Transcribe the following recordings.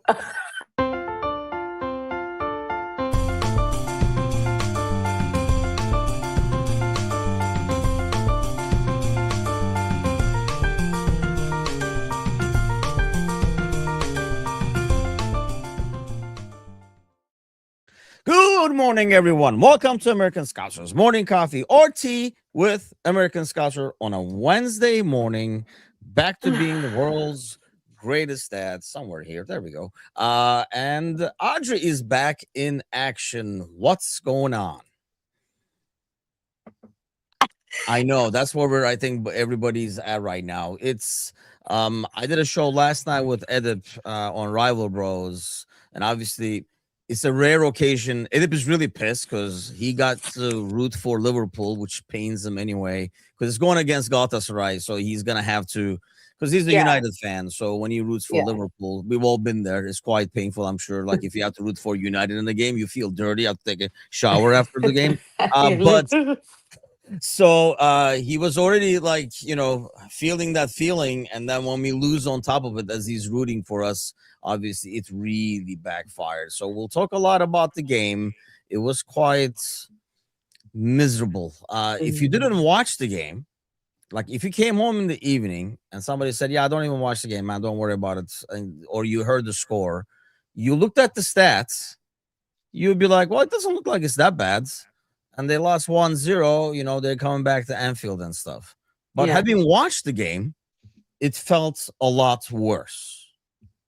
Good morning, everyone. Welcome to American Scouser's Morning Coffee or Tea with American Scouser on a Wednesday morning. Back to being the world's greatest dad. Somewhere here. There we go. And Adri is back in action. What's going on? I know that's where I think everybody's at right now. It's I did a show last night with Edip on Rival Bros, and obviously it's a rare occasion. Edip is really pissed because he got to root for Liverpool, which pains him anyway, because it's going against Galatasaray, so he's gonna have to, because he's a Yeah. United fan. So when he roots for Yeah. Liverpool, we've all been there. It's quite painful, I'm sure. Like if you have to root for United in the game, you feel dirty. You have to take a shower after the game. But so he was already like, feeling that feeling, and then when we lose on top of it, as he's rooting for us, obviously it really backfired. So we'll talk a lot about the game. It was quite miserable. If you didn't watch the game, like if you came home in the evening and somebody said, yeah, I don't even watch the game, man, don't worry about it, or you heard the score, you looked at the stats, you'd be like, well, it doesn't look like it's that bad. And they lost 1-0, they're coming back to Anfield and stuff. But Yeah. having watched the game, it felt a lot worse.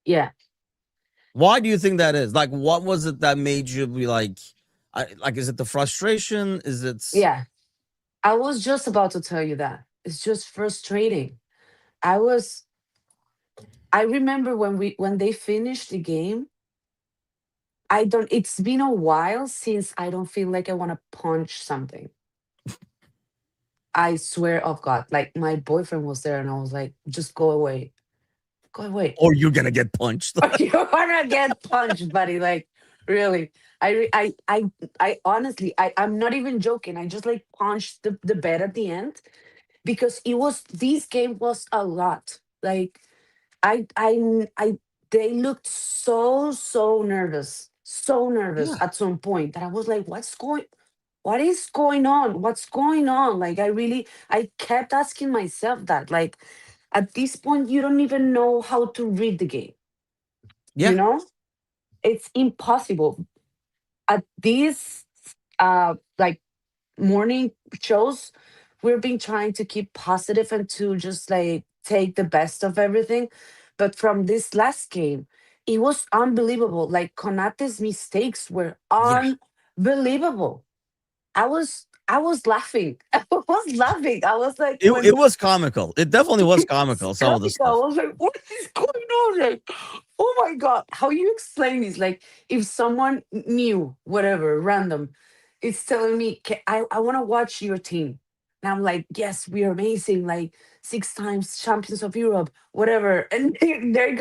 Yeah. Why do you think that is? Like, what was it that made you be like, is it the frustration? Is it? Yeah. I was just about to tell you that. It's just frustrating. I remember when they finished the game, it's been a while since I don't feel like I want to punch something. I swear of God. Like my boyfriend was there and I was like, just go away. Go away. Or you're gonna get punched. You wanna get punched, buddy. Like, really. I honestly, I'm not even joking. I just like punched the bed at the end because this game was a lot. Like, I they looked so nervous, Yeah. at some point that I was like, what is going on? What's going on? Like, I kept asking myself that. Like, at this point, you don't even know how to read the game. Yeah. You know, it's impossible. At these like morning shows, we've been trying to keep positive and to just like take the best of everything. But from this last game, it was unbelievable. Like Konate's mistakes were Yeah. unbelievable. I was laughing. I was laughing. I was like, It was comical. It definitely was comical. Some of the I stuff. was like, what is going on? Like, oh my God. How you explain this? Like, if someone new, whatever, random, is telling me, I want to watch your team. And I'm like, yes, we are amazing. Like, 6 times champions of Europe, whatever. And they're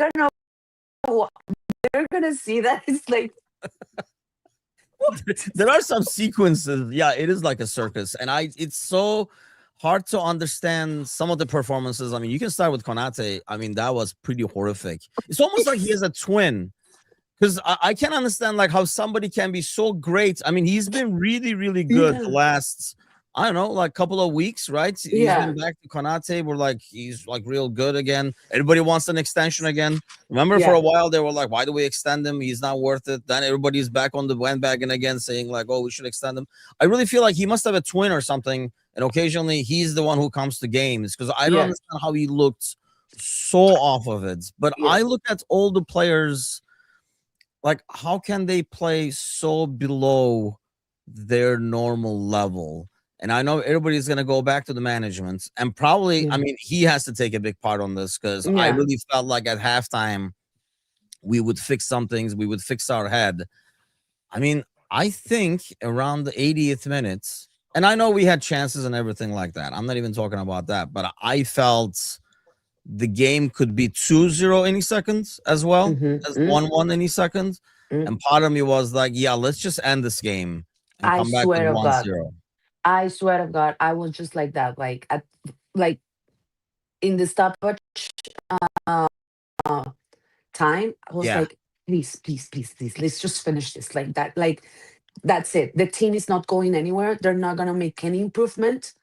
gonna see that. It's like, There are some sequences. Yeah, it is like a circus, and it's so hard to understand some of the performances. I mean, you can start with Konate. I mean, that was pretty horrific. It's almost like he has a twin, because I can't understand like how somebody can be so great. I mean, he's been really, really good the yeah, last, I don't know, like couple of weeks, right? He's yeah, been back to Konate. We're like, he's like real good again. Everybody wants an extension again. Remember, for yeah, a while they were like, why do we extend him? He's not worth it. Then everybody's back on the bandwagon again, saying like, oh, we should extend him. I really feel like he must have a twin or something, and occasionally he's the one who comes to games, because I don't yeah, understand how he looked so off of it. But yeah, I look at all the players, like how can they play so below their normal level? And I know everybody's going to go back to the management, and probably, I yeah, mean, he has to take a big part on this, because I yeah, really felt like at halftime we would fix some things, we would fix our head. I mean, I think around the 80th minute, and I know we had chances and everything like that, I'm not even talking about that, but I felt the game could be 2-0 any second as well as hmm 1-1 any second. And part of me was like, yeah, let's just end this game and I come back with swear to God. 1-0. I swear to God, I was just like that. Like in the stoppage uh, time, I was Yeah. like, please, please, please, please, let's just finish this like that. Like, that's it. The team is not going anywhere. They're not gonna make any improvement.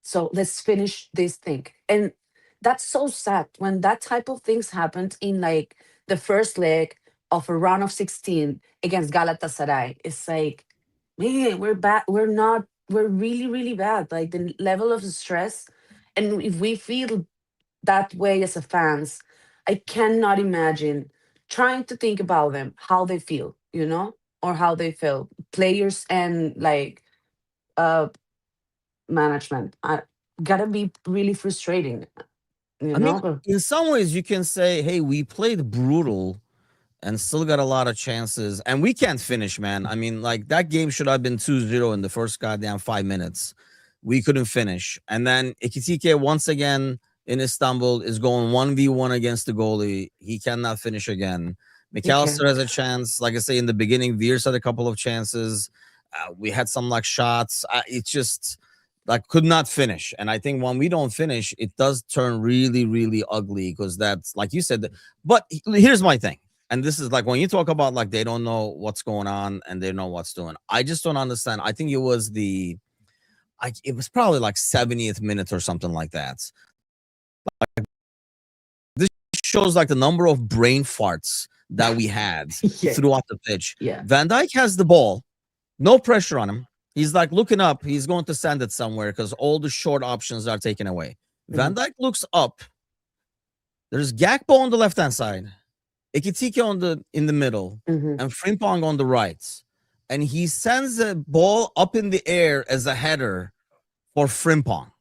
So let's finish this thing. And that's so sad when that type of things happened in like the first leg of a round of 16 against Galatasaray. It's like, man, we're bad. We're really, really bad. Like the level of stress. And if we feel that way as a fans, I cannot imagine trying to think about them, how they feel, or how they feel. Players and like uh management. I gotta be really frustrating, I mean, But in some ways, you can say, "Hey, we played brutal and still got a lot of chances, and we can't finish, man." I mean, like that game should have been 2-0 in the first goddamn 5 minutes. We couldn't finish, and then Ekitike once again in Istanbul is going 1v1 against the goalie. He cannot finish again. you McAllister can't. has a chance. Like I say in the beginning, Veers had a couple of chances. We had some like shots. It's just like could not finish. And I think when we don't finish, it does turn really, really ugly because that's like you said. But here's my thing. And this is like when you talk about like they don't know what's going on and they know what's doing. I just don't understand. I think it was it was probably like 70th minute or something like that. This shows like the number of brain farts that we had Yeah, throughout the pitch. yeah. Van Dijk has the ball, no pressure on him. He's like looking up. He's going to send it somewhere because all the short options are taken away. Van Mhm, Dijk looks up. There's Gakpo on the left hand side, Ekitike in the middle, mhm, and Frimpong on the right. And he sends a ball up in the air as a header for Frimpong.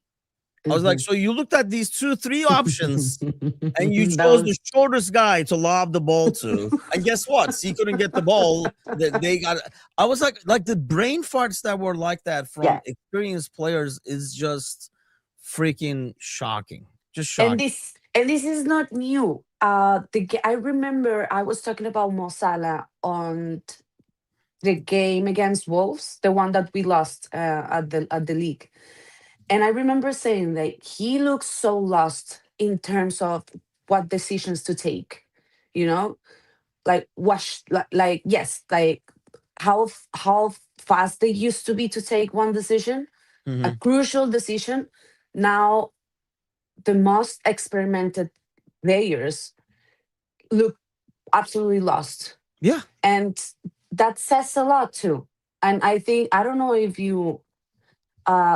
I was like, mhm. so you looked at these 2, 3 options and you That chose the was shortest guy to lob the ball to. And guess what? He couldn't get the ball. They got. I was like the brain farts that were like that from yeah. experienced players is just freaking shocking. Just And shocking. this is not new. I remember I was talking about Mo Salah on the game against Wolves, the one that we lost at the league. And I remember saying that he looks so lost in terms of what decisions to take, you know, like like yes, like how fast they used to be to take one decision, a Mhm. crucial decision. Now the most experimented players look absolutely lost, Yeah. and that says a lot too. And I think I don't know if you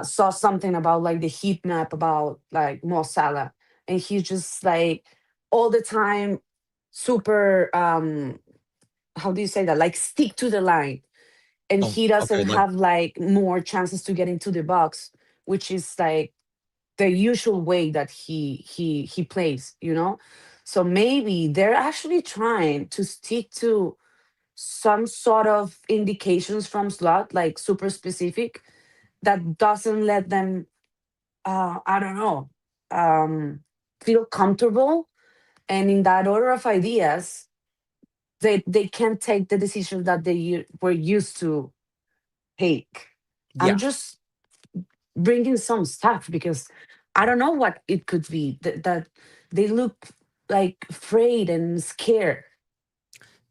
saw something about like the heat map about like Mo Salah, and he's just like all the time super how do you say that, like stick to the line, and Oh, he doesn't okay. Like, have like more chances to get into the box, which is like the usual way that he plays, so maybe they're actually trying to stick to some sort of indications from slot, like super specific, that doesn't let them I don't know, um feel comfortable, and in that order of ideas they can't take the decisions that were used to take. I'm yeah. just bringing some stuff because I don't know what it could be that they look like afraid and scared.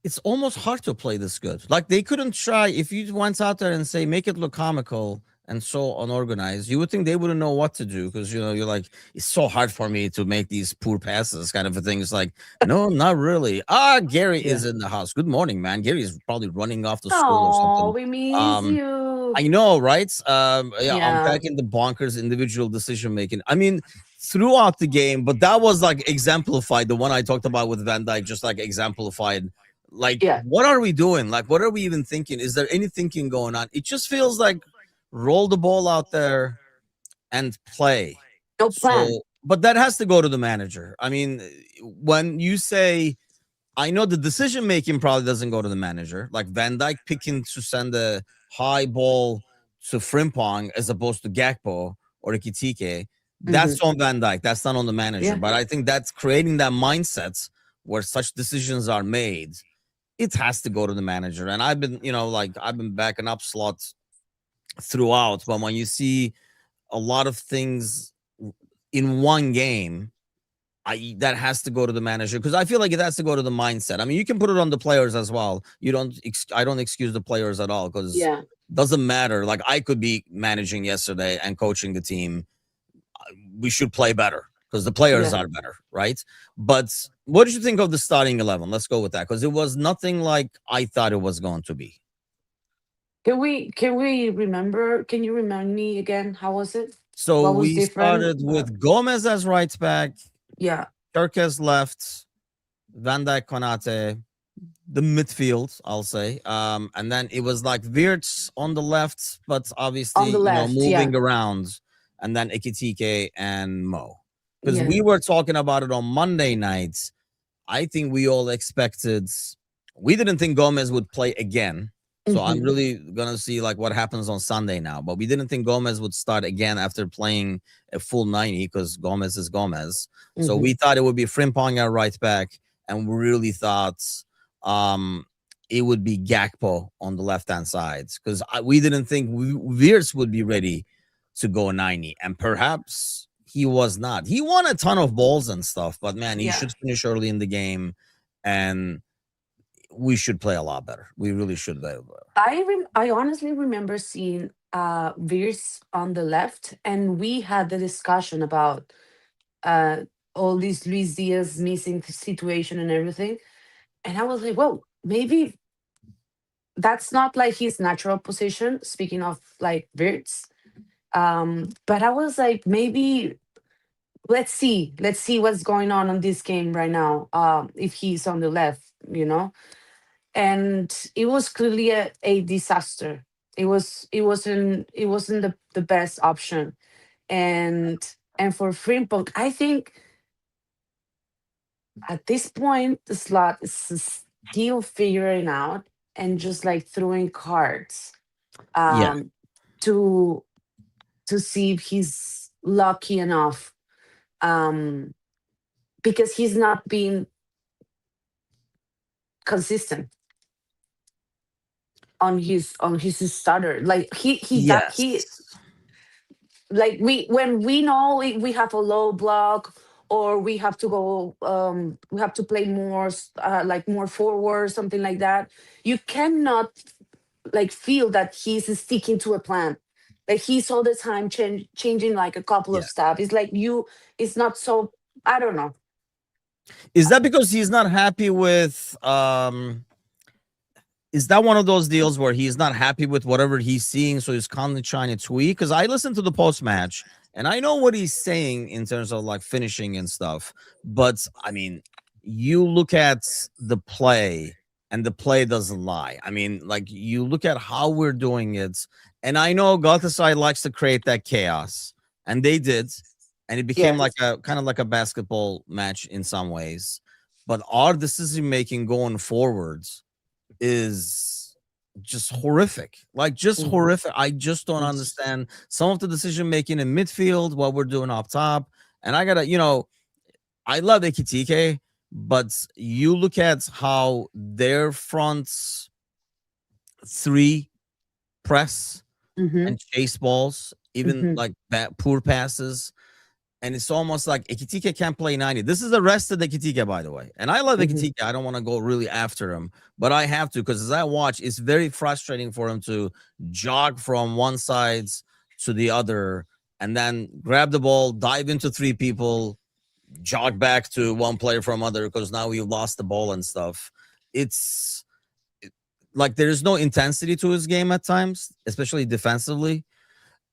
It's almost hard to play this good. Like they couldn't try if you went out there and say make it look comical and so unorganized. You would think they wouldn't know what to do because you're like it's so hard for me to make these poor passes, kind of a thing. It's like no, not really. Gary Yeah. is in the house. Good morning, man. Gary is probably running off to school or Oh, something. we miss Um, you. I know, right? Yeah, Yeah. unpacking the bonkers individual decision making. I mean, throughout the game, but that was like exemplified. The one I talked about with Van Dyke, just like exemplified. Like, Yeah. what are we doing? Like, what are we even thinking? Is there any thinking going on? It just feels like roll the ball out there and play. No plan. So, but that has to go to the manager. I mean, when you say I know the decision making probably doesn't go to the manager. Like Van Dyke picking to send a high ball to Frimpong as opposed to Gakpo or Ikitike. Hmm. That's on Van Dyke. That's not on the manager. Yeah. But I think that's creating that mindset where such decisions are made. It has to go to the manager. And I've been, like I've been backing up slots throughout. But when you see a lot of things in one game, that has to go to the manager because I feel like it has to go to the mindset. I mean, you can put it on the players as well. I don't excuse the players at all because Yeah, doesn't matter. Like I could be managing yesterday and coaching the team. We should play better because the players yeah. are better, right? But what did you think of the starting 11? Let's go with that because it was nothing like I thought it was going to be. Can we remember? Can you remind me again? How was it? So What was we different? started with Gomez as right back, Yeah, Turkes left, Van Dijk, Konate, the midfield, I'll say. And then it was like Wirtz on the left, but on obviously, the left. Yeah, moving around, and then Ekitike and Mo. Because yeah. we were talking about it on Monday nights. I think we all expected, we didn't think Gomez would play again. So I'm Hmm. really gonna see like what happens on Sunday now. But we didn't think Gomez would start again after playing a full 90 because Gomez is Gomez. So Hmm. we thought it would be Frimpong at right back, and we really thought um it would be Gakpo on the left hand side because we didn't think Wirtz would be ready to go 90, and perhaps he was not. He won a ton of balls and stuff, but man, he Yeah. should finish early in the game, and we should play a lot better. We really should play better. I honestly remember seeing Veers on the left, and we had the discussion about uh all these Luis Diaz missing situation and everything. And I was like, well, maybe that's not like his natural position, speaking of like Veers. But I was like, maybe let's see what's going on this game right now. If he's on the left, and it was clearly a disaster. It wasn't the best option. And for Frimpong, I think at this point the slot is still figuring out and just like throwing cards Yeah, um to to see if he's lucky enough, um because he's not being consistent on his starter. Like he yes, like when we know we have a low block, or we have to play more like more forward, something like that. You cannot like feel that he's sticking to a plan. Like he's all the time changing like a couple yeah. of stuff. It's like it's not so. I don't know. Is that because he's not happy with is that one of those deals where he's not happy with whatever he's seeing, so he's constantly trying to tweak? Because I listened to the post match and I know what he's saying in terms of like finishing and stuff. But I mean, you look at the play and the play doesn't lie. I mean, like you look at how we're doing it, and I know Galatasaray likes to create that chaos, and they did, and it became like Yes. a kind of like a basketball match in some ways. But our decision making going forwards is just horrific. Like just Mhm. horrific. I just don't Yes. understand some of the decision making in midfield, what we're doing up top. And I gotta, I love Ekitike, but you look at how their front three press Mhm. and chase balls, even Mhm. like that poor passes. And it's almost like Ekitike can't play 90. This is arrested Ekitike, by the way. And I love Mhm. Ekitike. I don't want to go really after him, but I have to because as I watch, it's very frustrating for him to jog from one side to the other and then grab the ball, dive into three people, jog back to one player from other because now you lost the ball and stuff. It's like there's no intensity to his game at times, especially defensively,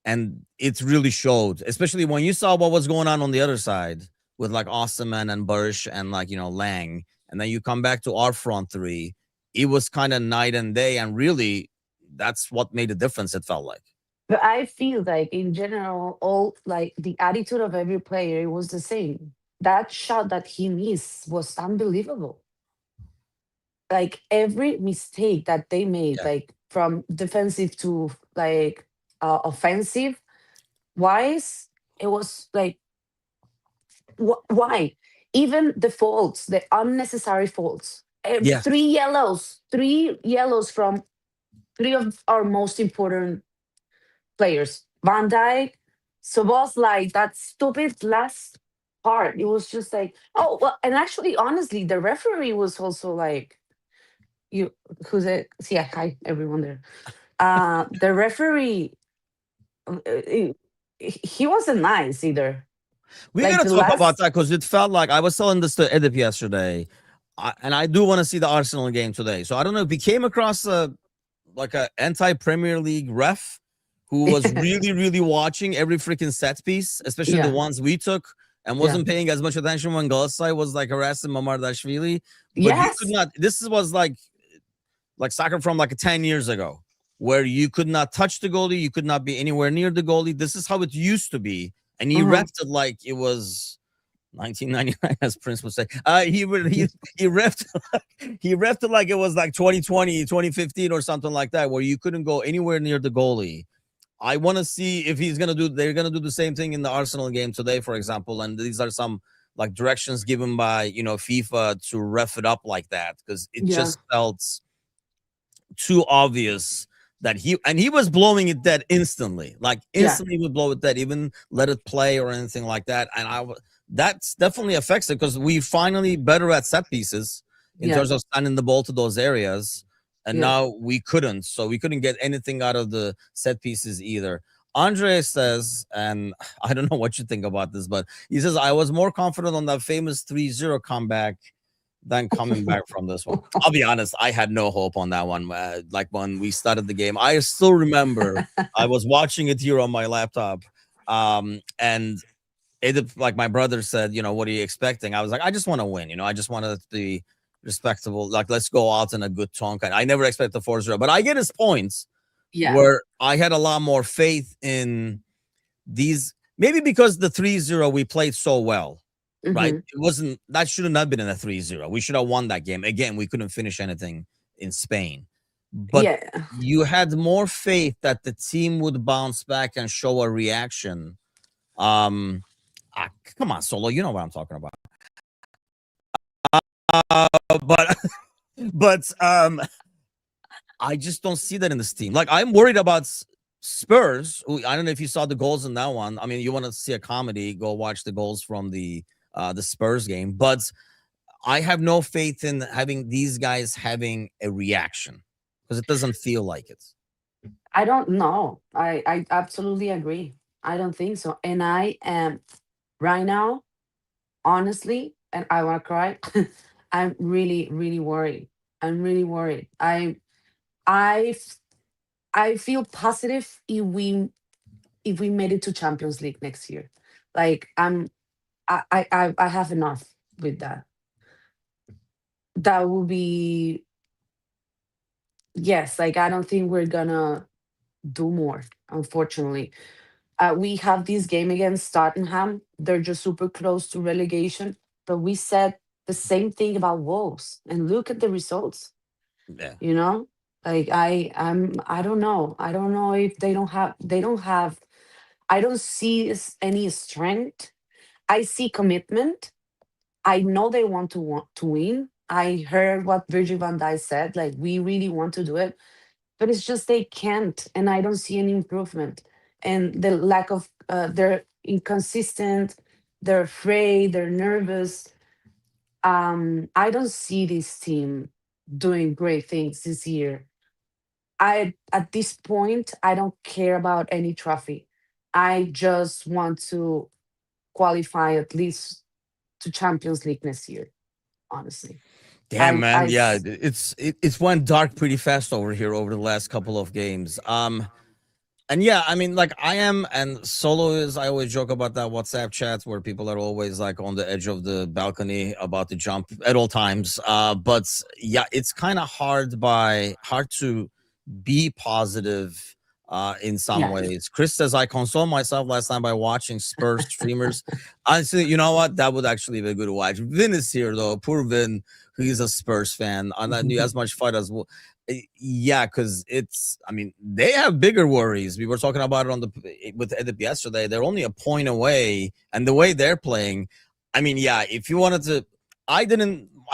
and it really showed, especially when you saw what was going on the other side with like Osterman and Bursch and like Lang, and then you come back to our front three. It was kind of night and day, and really, that's what made the difference. It felt like, But I feel like in general, all like the attitude of every player was the same. That shot that he missed was unbelievable. Like every mistake that they made, yeah, like from defensive to like offensive wise, it was like why? Even the faults, the unnecessary faults. yeah, Three yellows from three of our most important players. Van Dijk, so was like that stupid last hard. It was just like, oh well, and actually, honestly, the referee was also like, you who's it? Yeah, hi everyone there. The referee, he wasn't nice either. We Like gotta the talk about last, that because it felt like I was telling this to Edip yesterday, and I do want to see the Arsenal game today. So I don't know if we came across a anti-Premier League ref who was really, really watching every freaking set piece, especially the yeah, ones we took, and yeah, wasn't paying as much attention when Galatasaray was like harassing Mamardashvili. But you could yes, not. This was like soccer from like 10 years ago, where you could not touch the goalie, you could not be anywhere near the goalie. This is how it used to be, and he uh-huh. refed it like it was 1999, as Prince would say. He refed he refed it like it was like 2020, 2015 or something like that, where you couldn't go anywhere near the goalie. I want to see if they're gonna do the same thing in the Arsenal game today, for example. And these are some like directions given by FIFA to ref it up like that, because it Yeah, just felt too obvious that he was blowing it dead instantly, like yeah, instantly would blow it dead, even let it play or anything like that. And that's definitely affects it because we finally better at set pieces in yeah, terms of sending the ball to those areas, and yeah. now we couldn't get anything out of the set pieces either. Andre says, and I don't know what you think about this, but he says, I was more confident on that famous 3-0 comeback than coming back from this one. I'll be honest, I had no hope on that one. Like when we started the game, I still remember I was watching it here on my laptop. And it, like my brother said, what are you expecting? I was like, I just want to win. I just want to be respectable. Like, let's go out in a good tone. I never expect the 4-0, but I get his points Yeah. where I had a lot more faith in these, maybe because the 3-0 we played so well. Right? Hmm. That shouldn't have been in a 3-0. We should have won that game. Again, we couldn't finish anything in Spain. But Yeah. you had more faith that the team would bounce back and show a reaction. Um Come on, Solo, you know what I'm talking about. But but I just don't see that in this team. Like, I'm worried about Spurs. I don't know if you saw the goals in that one. I mean, you want to see a comedy, go watch the goals from the Spurs game. But I have no faith in having these guys having a reaction because it doesn't feel like it. I don't know. I absolutely agree. I don't think so. And I am right now, honestly, and I want to cry. I'm really, really worried. I'm really worried. I f- I feel positive if we made it to Champions League next year. Like I have enough with that. That will be, yes. Like I don't think we're gonna do more. Unfortunately, we have this game against Tottenham. They're just super close to relegation, but we said the same thing about Wolves, and look at the results. Yeah. You know, like I don't know. I don't know if they don't have. I don't see any strength. I see commitment. I know they want to win. I heard what Virgil van Dijk said. Like we really want to do it, but it's just they can't, and I don't see any improvement. And the lack of they're inconsistent, they're afraid, they're nervous. I don't see this team doing great things this year. I At this point I don't care about any trophy. I just want to qualify at least to Champions League next year, honestly. Damn, I I man. Yeah, s- it's went dark pretty fast over here over the last couple of games. And yeah, I mean, like I am, and Solo is. I always joke about that WhatsApp chat where people are always like on the edge of the balcony about to jump at all times. But yeah, it's kind of hard to be positive in some yeah. ways. Chris says I consoled myself last time by watching Spurs streamers. Honestly, you know what? That would actually be a good watch. Vin is here though. Poor Vin, who's a Spurs fan. I not knew as much fight as well. Yeah, because I mean, they have bigger worries. We were talking about it with Edip yesterday. They're only a point away, and the way they're playing, I mean, yeah, if you wanted to, I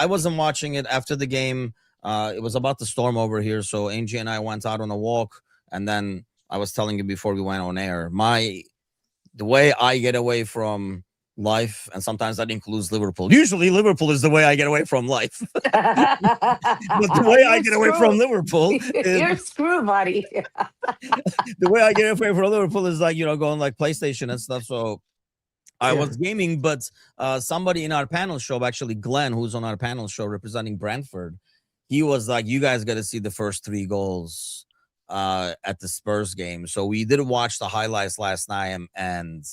wasn't watching it after the game. It was about the storm over here, so Angie and I went out on a walk, and then I was telling you before we went on air, the way I get away from life, and sometimes that includes Liverpool. Usually, Liverpool is the way I get away from life, but the way I You're get away from screwed. Liverpool is You're screwed, buddy. the way I get away from Liverpool is like going like PlayStation and stuff. So I Yeah. was gaming, but somebody in our panel show, actually Glenn, who's on our panel show representing Brentford, he was like, "You guys got to see the first 3 goals at the Spurs game." So we did watch the highlights last night, and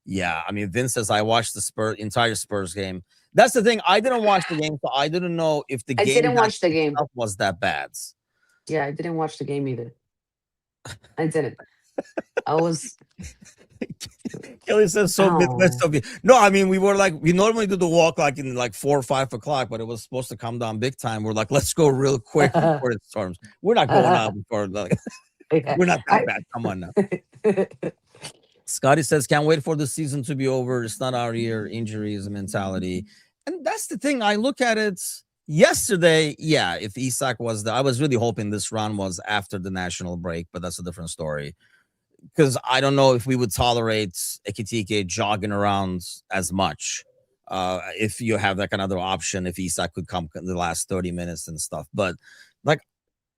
yeah, I mean, Vince says I watched the entire Spurs game. That's the thing. I didn't watch the game, so I didn't know if the I game didn't watch the game. itself was that bad. Yeah, I didn't watch the game either. I didn't. I was Kelly says so Midwest oh. of you. No, I mean we normally do the walk like in like 4 or 5 o'clock, but it was supposed to come down big time. We're like, let's go real quick before it storms. We're not going out before like Yeah. we're not that bad. Come on now. Scotty says, can't wait for the season to be over. It's not our year. Injury is a mentality. And that's the thing. I look at it yesterday. Yeah, if Isak was I was really hoping this run was after the national break, but that's a different story. Because I don't know if we would tolerate Ekitike jogging around as much if you have like another option, if Isak could come in the last 30 minutes and stuff. But like,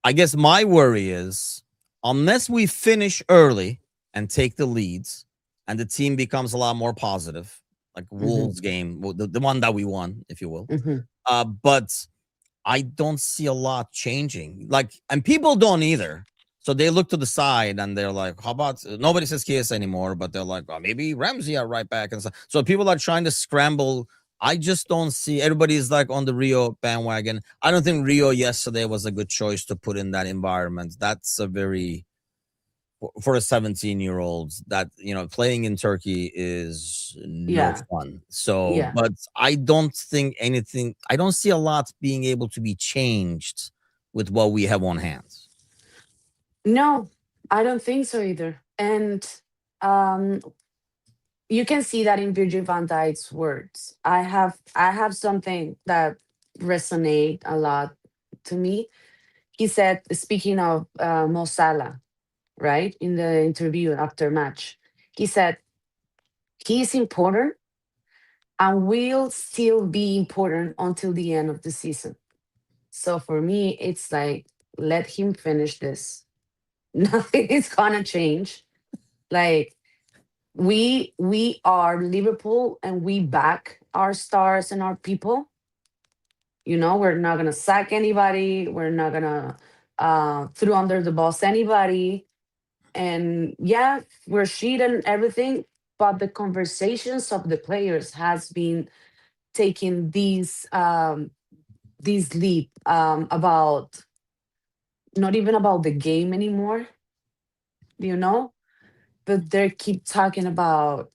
I guess my worry is unless we finish early and take the leads and the team becomes a lot more positive, like Wolves game, the one that we won, if you will. But I don't see a lot changing. Like, and people don't either. So they look to the side and they're like, how about nobody says Kies anymore, but they're like, oh, maybe Ramsey are right back and stuff. So people are trying to scramble. I just don't see everybody's like on the Rio bandwagon. I don't think Rio yesterday was a good choice to put in that environment. That's a very for a 17-year-old that playing in Turkey is no fun. So, Yeah. but I don't think anything. I don't see a lot being able to be changed with what we have on hands. No, I don't think so either. And um you can see that in Virgil van Dijk's words. I have something that resonate a lot to me. He said, speaking of Mo Salah, right, in the interview after match, he said he's important and will still be important until the end of the season. So for me, it's like, let him finish this. Nothing is gonna change. Like, we are Liverpool and we back our stars and our people. We're not gonna sack anybody. We're not gonna throw under the bus anybody. And yeah, we're shit and everything. But the conversations of the players has been taking these leap about not even about the game anymore, you know, but they keep talking about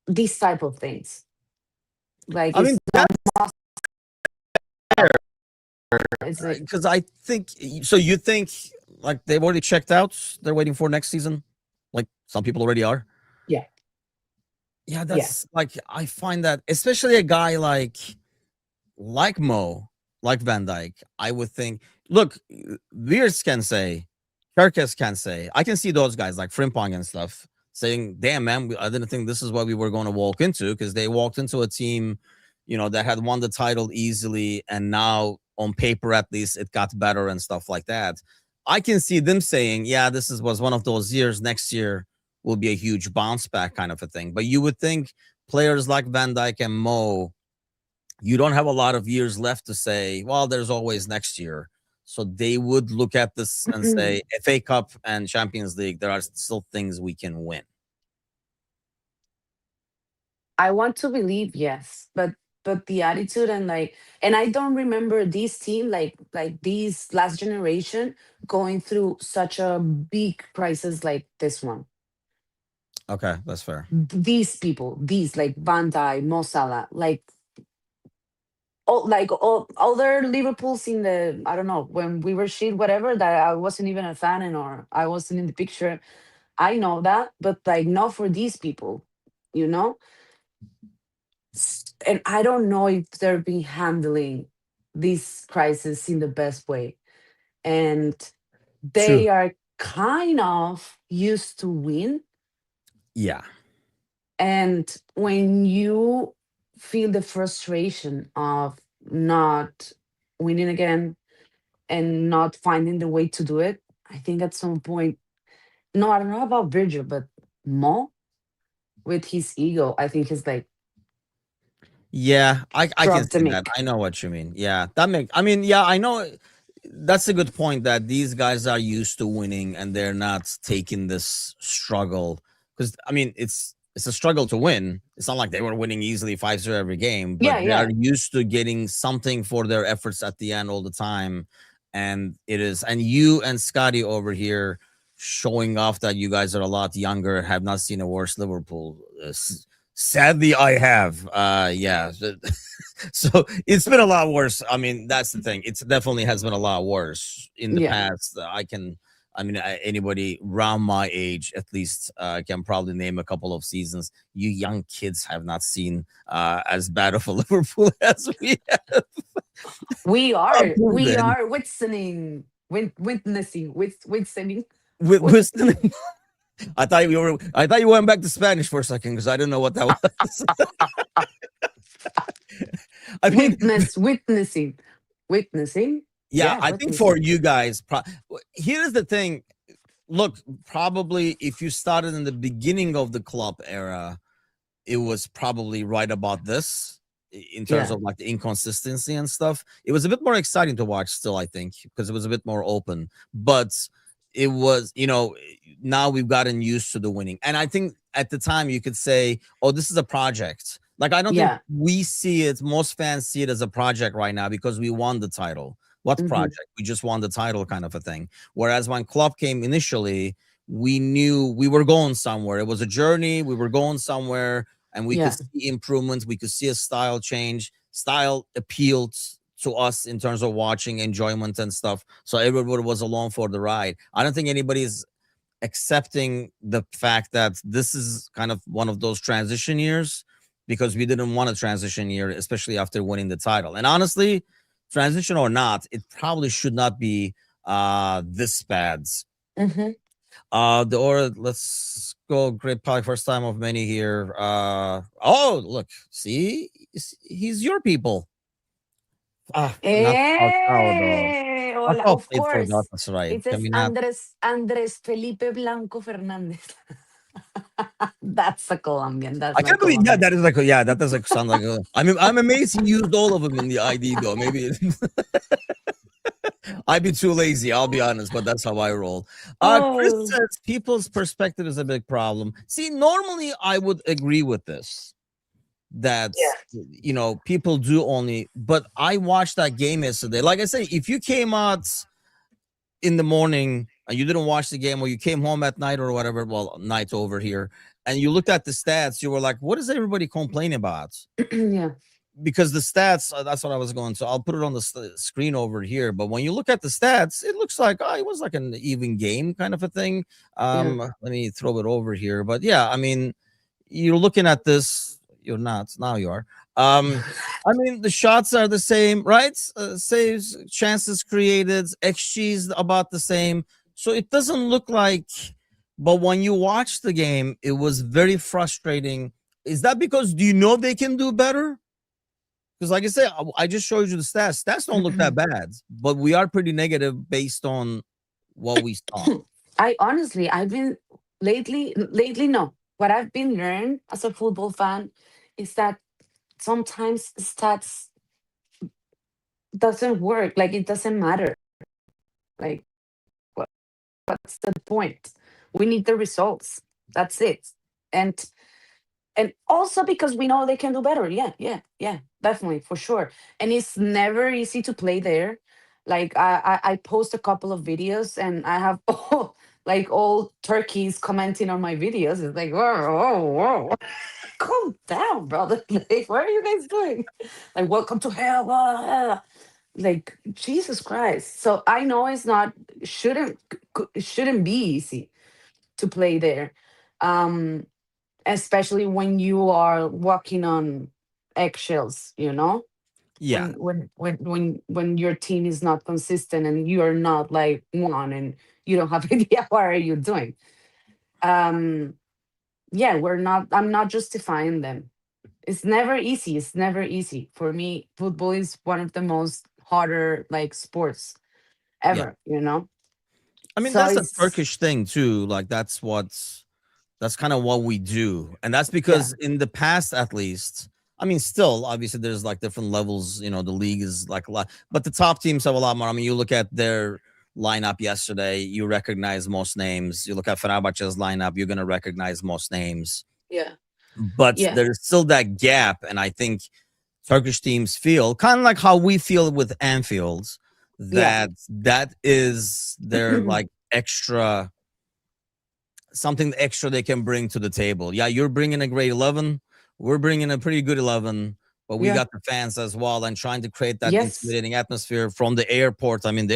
these type of things. Like, I mean, it's not that's fair about it's like because I think so. You think like they've already checked out? They're waiting for next season. Like some people already are. yeah, Yeah, yeah. that's like I find that especially a guy like Mo, like Van Dyke, I would think. Look, Weers can say, Kerkes can say. I can see those guys like Frimpong and stuff saying, "Damn man, I didn't think this is what we were going to walk into," because they walked into a team, that had won the title easily, and now on paper at least it got better and stuff like that. I can see them saying, "Yeah, was one of those years. Next year will be a huge bounce back kind of a thing." But you would think players like Van Dyke and Mo, you don't have a lot of years left to say, well, there's always next year. So they would look at this and say, FA Cup and Champions League, there are still things we can win. I want to believe yes, but the attitude and I don't remember this team like these last generation going through such a big crisis like this one. Okay, that's fair. These people, these like Van Dijk, Mo Salah, all other Liverpools in the, I don't know, when we were shit, whatever, that I wasn't even a fan and or I wasn't in the picture. I know that, but like not for these people, you know? And I don't know if they're being handling this crisis in the best way. And True. they are kind of used to win. Yeah. And when you feel the frustration of not winning again and not finding the way to do it, I think at some point, no, I don't know about Virgil, but Mo with his ego, I think he's like, Yeah, I can drop the see that. mic. I know what you mean. Yeah, that make. I mean, yeah, I know. That's a good point that these guys are used to winning and they're not taking this struggle because I mean it's a struggle to win. It's not like they were winning easily 5-0 every game, Yeah, but they are yeah. used to getting something for their efforts at the end all the time. And it is, and you and Scotty over here showing off that you guys are a lot younger, have not seen a worse Liverpool. Sadly, I have. Yeah. So it's been a lot worse. I mean, that's the thing. It's definitely has been a lot worse in the Yeah. past. I mean, anybody around my age, at least, can probably name a couple of seasons. You young kids have not seen as bad of a Liverpool as we have. Until We then, are witnessing. with I thought you went back to Spanish for a second because I didn't know what that was. I mean, Witnessing. yeah, Yeah, I think for witnessing. you guys, here's the thing. Look, probably if you started in the beginning of the club era, it was probably right about this in terms Yeah, of like the inconsistency and stuff. It was a bit more exciting to watch still, I think, because it was a bit more open. But it was, now we've gotten used to the winning. And I think at the time you could say, oh, this is a project. Like, I don't think yeah. we see it, most fans see it as a project right now because we won the title. What Hmm. project? We just won the title kind of a thing. Whereas when Klopp came initially, we knew we were going somewhere. It was a journey. We were going somewhere and we could Yeah, see improvements. We could see a style change. Style appealed to us in terms of watching enjoyment and stuff. So everybody was along for the ride. I don't think anybody's accepting the fact that this is kind of one of those transition years because we didn't want a transition year, especially after winning the title. And honestly, transition or not, it probably should not be this bad. hmm. The or let's go. Great probably first time of many here. Oh, look, see, he's your people. Not Falcao though. Hola, Falcao of played for course. Galatasaray. It Can says we not? Andres Felipe Blanco Fernandez. That's a Colombian. That's I not can't believe. Yeah, Colombian. that is like. Yeah, that does like sound like. I'm amazed he used all of them in the ID though. Maybe I'd be too lazy. I'll be honest, but that's how I roll. Chris Oh, says people's perspective is a big problem. See, normally I would agree with this. That yeah, people do only, but I watched that game yesterday. Like I say, if you came out in the morning and you didn't watch the game or you came home at night or whatever, well, night over here, and you looked at the stats, you were like, what is everybody complaining about? yeah, Because the stats, that's what I was going to. I'll put it on the screen over here. But when you look at the stats, it looks like it was like an even game kind of a thing. yeah. Let me throw it over here. But yeah, I mean, you're looking at this. You're not now. You are. I mean, the shots are the same, right? Saves, chances created, XG's about the same. So it doesn't look like. But when you watch the game, it was very frustrating. Is that because do you know they can do better? Because, like I said, I just showed you the stats. Stats don't look that bad, but we are pretty negative based on what we saw. I've been lately, no. What I've been learned as a football fan is that sometimes stats doesn't work. Like it doesn't matter. Like what, what's the point? We need the results. That's it. And and also because we know they can do better. Yeah, yeah, yeah, definitely for sure. And it's never easy to play there. Like I post a couple of videos and I have like all turkeys commenting on my videos. It's like whoa, whoa, whoa. Calm down, brother. Like, what are you guys doing? Like, welcome to hell. Like, Jesus Christ. So I know it's not shouldn't be easy to play there. Um, Especially when you are walking on eggshells, Yeah, when your team is not consistent and you are not like one and you don't have idea what are you doing. um yeah, we're not. I'm not justifying them. It's never easy. It's never easy for me. Football is one of the most harder like sports Yeah. ever. You know. I mean, So that's a it's Turkish thing too. Like that's kind of what we do. And that's yeah, because in the past, at least, I mean, still, obviously, there's like different levels. The league is like a lot, but the top teams have a lot more. I mean, you look at their lineup yesterday, you recognize most names. You look at Fenerbahce's lineup, you're going to recognize most names. yeah, But yeah, there's still that gap. And I think Turkish teams feel kind of like how we feel with Anfield, yeah, that is their like extra something extra they can bring to the table. Yeah, you're bringing a great 11. We're bringing a pretty good 11, but we yeah. got the fans as well and trying to create that Yes, intimidating atmosphere from the airport. I mean,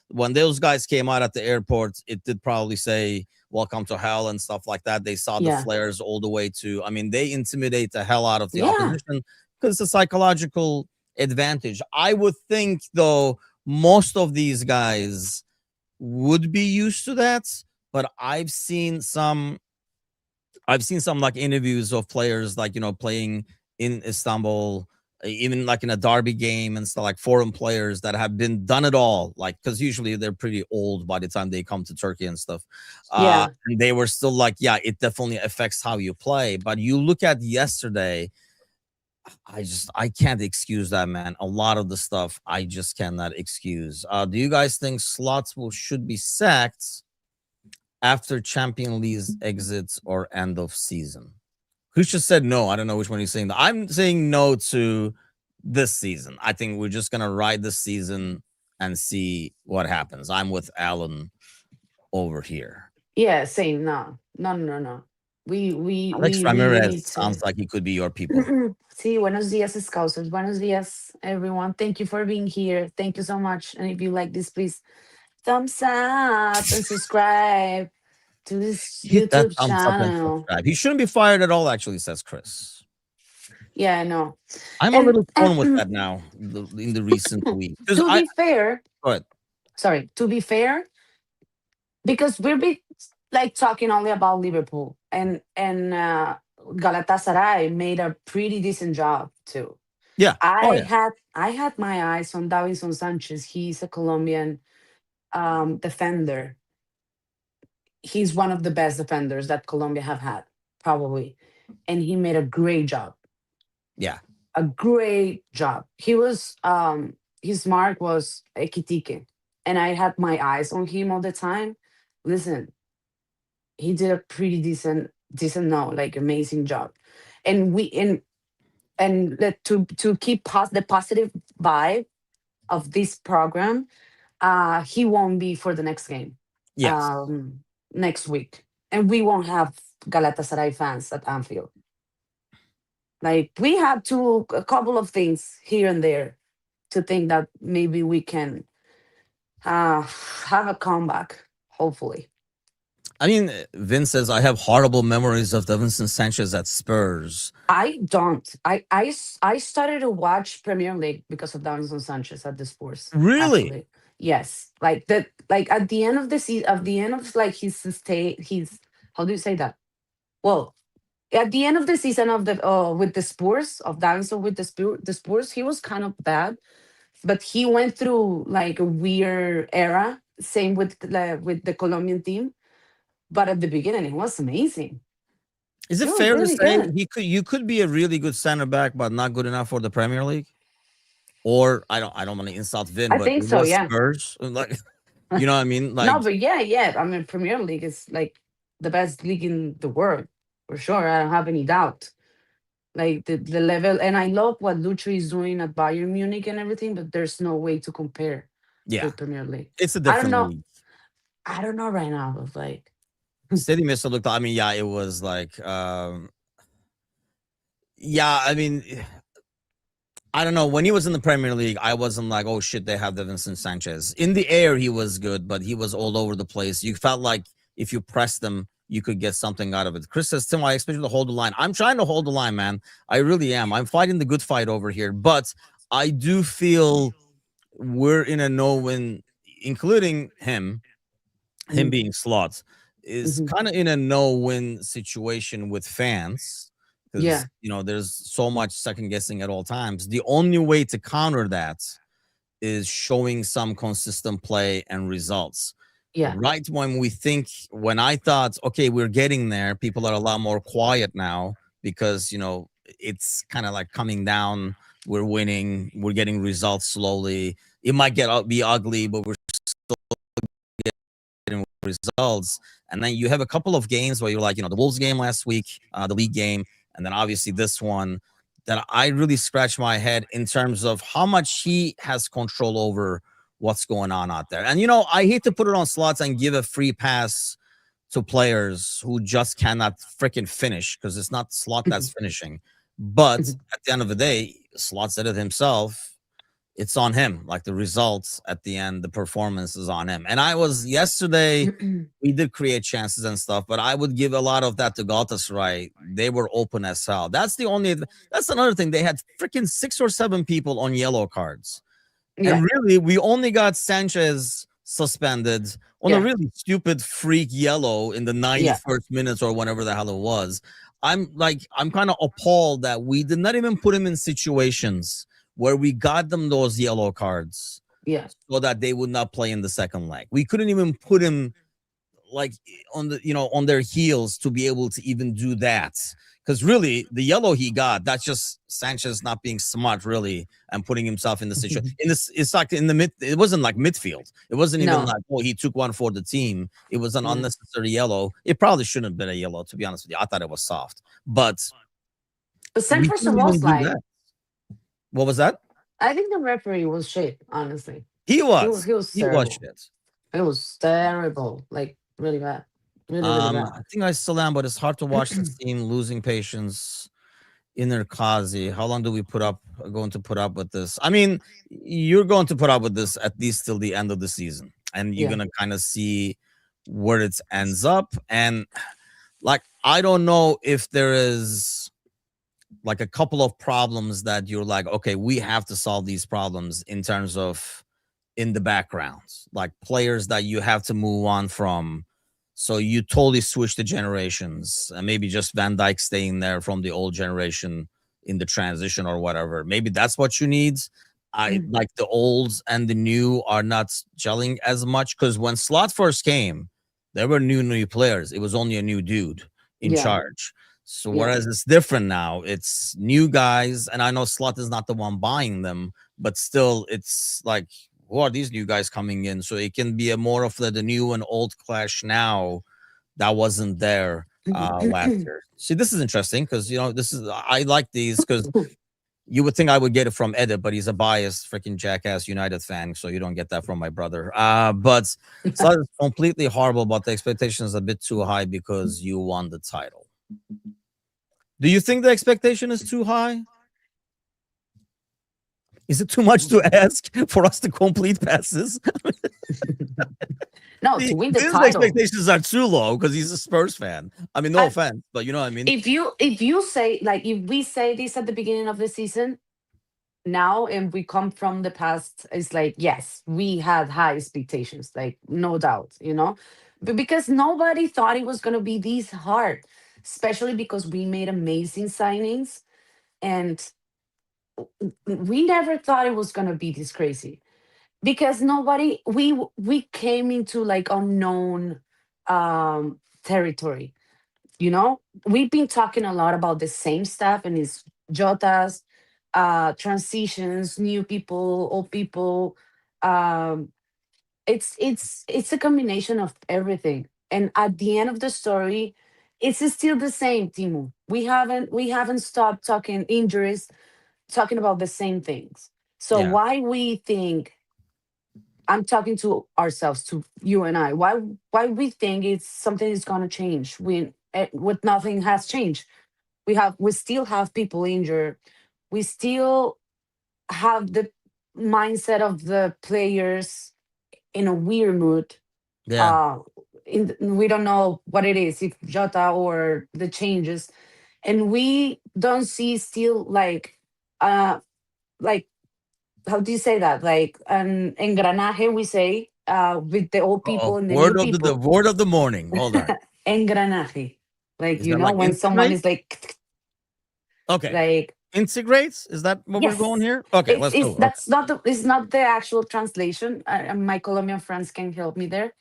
when those guys came out at the airport, it did probably say welcome to hell and stuff like that. They saw the yeah, flares all the way to, I mean, they intimidate the hell out of the yeah, opposition because it's a psychological advantage. I would think, though, most of these guys would be used to that, but I've seen some like interviews of players like playing in Istanbul, even like in a derby game and stuff, like foreign players that have been done it all, like because usually they're pretty old by the time they come to Turkey and stuff. yeah, And they were still like, yeah, it definitely affects how you play. But you look at yesterday, I can't excuse that, man. A lot of the stuff I just cannot excuse. Do you guys think slots should be sacked after Champion League exits or end of season? Krisha said no. I don't know which one he's saying. I'm saying no to this season. I think we're just gonna ride this season and see what happens. I'm with Alan over here. yeah. Same. No, no, no, no, no. We Alex really Ramirez need sounds to. like he could be your people. Sí, buenos días, Scousers. Buenos días, everyone. Thank you for being here. Thank you so much. And if you like this, please thumbs up and subscribe to this Hit that YouTube thumbs up and channel. subscribe. He shouldn't be fired at all, actually, says Chris. Yeah, I know. I'm a And little torn with that now in the recent week because to I be fair, go ahead. sorry, to be fair, because we're be like talking only about Liverpool and Galatasaray made a pretty decent job too. Yeah. Oh yeah. I had my eyes on Davinson Sanchez. He's a Colombian defender. He's one of the best defenders that Colombia have had, probably. And he made a great job. Yeah. A great job. He was his mark was Ekitike. And I had my eyes on him all the time. Listen, he did a pretty decent no, like amazing job. And we and to keep the positive vibe of this program, he won't be for the next game, Yes. um, next week, and we won't have Galatasaray fans at Anfield. Like we have to a couple of things here and there to think that maybe we can have a comeback. Hopefully, I mean, Vince says I have horrible memories of Davinson Sanchez at Spurs. I don't. I started to watch Premier League because of Davinson Sanchez at the Spurs. Really? Actually, yes. Like that. Like at the end of the season, at the end of like his stay, his how do you say that? Well, at the end of the season of the with the Spurs of Davinson with the Spurs, he was kind of bad, but he went through like a weird era. Same with the Colombian team, but at the beginning, it was amazing. Is He it was fair to really say good. you could be a really good center back, but not good enough for the Premier League? Or I don't want to insult Vin, I but think it so. was Yeah. Spurs. Like, you know what I mean? No, Like, but yeah, yeah. I mean, Premier League is like the best league in the world for sure. I don't have any doubt. Like the level, and I love what Lucho is doing at Bayern Munich and everything. But there's no way to compare yeah, with Premier League. it's a I don't different know. league. I don't know right now. But like, City Missile looked. I mean, yeah, it was like, yeah. I mean, I don't know. When he was in the Premier League, I wasn't like, oh shit, they have the Vincent Sanchez. In the air, he was good, but he was all over the place. You felt like if you pressed him, you could get something out of it. Chris says, Tim, I expect you to hold the line. I'm trying to hold the line, man. I really am. I'm fighting the good fight over here. But I do feel we're in a no-win, including him mm, being slots. is Mhm. kind of in a no-win situation with fans because Yeah. there's so much second guessing at all times. The only way to counter that is showing some consistent play and results. Yeah. Right when I thought, okay, we're getting there, people are a lot more quiet now because it's kind of like coming down. We're winning, we're getting results slowly. It might be ugly, but we're getting results. And then you have a couple of games where you're like, the Wolves game last week, the league game, and then obviously this one, that I really scratch my head in terms of how much he has control over what's going on out there. And I hate to put it on slots and give a free pass to players who just cannot freaking finish because it's not Slot that's Mhm. finishing. But Mhm. at the end of the day, Slot said it himself, it's on him. Like the results at the end, the performance is on him. And I was yesterday, we did create chances and stuff, but I would give a lot of that to Galatasaray. They were open as hell. That's another thing. They had freaking 6 or 7 people on yellow cards. Yeah. And really, we only got Sanchez suspended on a Yeah. really stupid freak yellow in the Yeah. 91st minutes or whenever the hell it was. I'm kind of appalled that we did not even put him in situations where we got them those yellow cards Yeah. so that they would not play in the second leg. We couldn't even put him like on their heels to be able to even do that. Because really, the yellow he got, that's just Sanchez not being smart, really, and putting himself in the situation. In this, it's like in the mid. It wasn't like midfield. It wasn't even No. like, oh, he took one for the team. It was an Yeah. unnecessary yellow. It probably shouldn't have been a yellow, to be honest with you. I thought it was soft, but But we Sanchez couldn't even was do like, that. What was that? I think the referee was shit. Honestly, He he was, was. he was He was terrible. shit. It was terrible. Like really bad. Really, really bad. I think I still am, but it's hard to watch the team losing patience. Inner Kazi, how long do we going to put up with this? I mean, you're going to put up with this at least till the end of the season, and you're Yeah. gonna kind of see where it ends up. And like, I don't know if there is like a couple of problems that you're like, okay, we have to solve these problems in terms of in the background, like players that you have to move on from. So you totally switch the generations, and maybe just Van Dyke staying there from the old generation in the transition or whatever. Maybe that's what you need. I Mm. like the olds and the new are not gelling as much because when Slot first came, there were new players. It was only a new dude in Yeah. charge. So Yeah. whereas it's different now, it's new guys, and I know Slot is not the one buying them, but still, it's like, who are these new guys coming in? So it can be a more of the new and old clash now that wasn't there last year. See, this is interesting because this is I like these because you would think I would get it from Edit, but he's a biased freaking jackass United fan, so you don't get that from my brother. But so it's completely horrible, but the expectations a bit too high because you won the title. Do you think the expectation is too high? Is it too much to ask for us to complete passes? No, to See, win the his title. expectations are too low because he's a Spurs fan. I mean, no I, offense, but you know what I mean? if you say, like, if we say this at the beginning of the season now and we come from the past, it's like, yes, we had high expectations, like no doubt, but because nobody thought it was going to be this hard, especially because we made amazing signings, and we never thought it was going to be this crazy because nobody we came into like unknown territory. We've been talking a lot about the same stuff, and it's Jotas, transitions, new people, old people. Um, it's a combination of everything. And at the end of the story, it's still the same, Timu. We haven't stopped talking injuries, talking about the same things. So Yeah. why we think, I'm talking to ourselves, to you and I, why we think it's something is gonna change when with nothing has changed. We still have people injured. We still have the mindset of the players in a weird mood. Yeah. Uh we don't know what it is, if Jota or the changes. And we don't see still uh like how do you say that? Like an engranaje, we say, with the old people and the new Word of the people. word of the morning. Hold on. Engranaje. Like, Is that like when someone integrate? is like, Okay. like, Integrates? Is that what we're going yes. here? Okay, let's It's go. Okay. that's not the it's not the actual translation. My Colombian friends can help me there.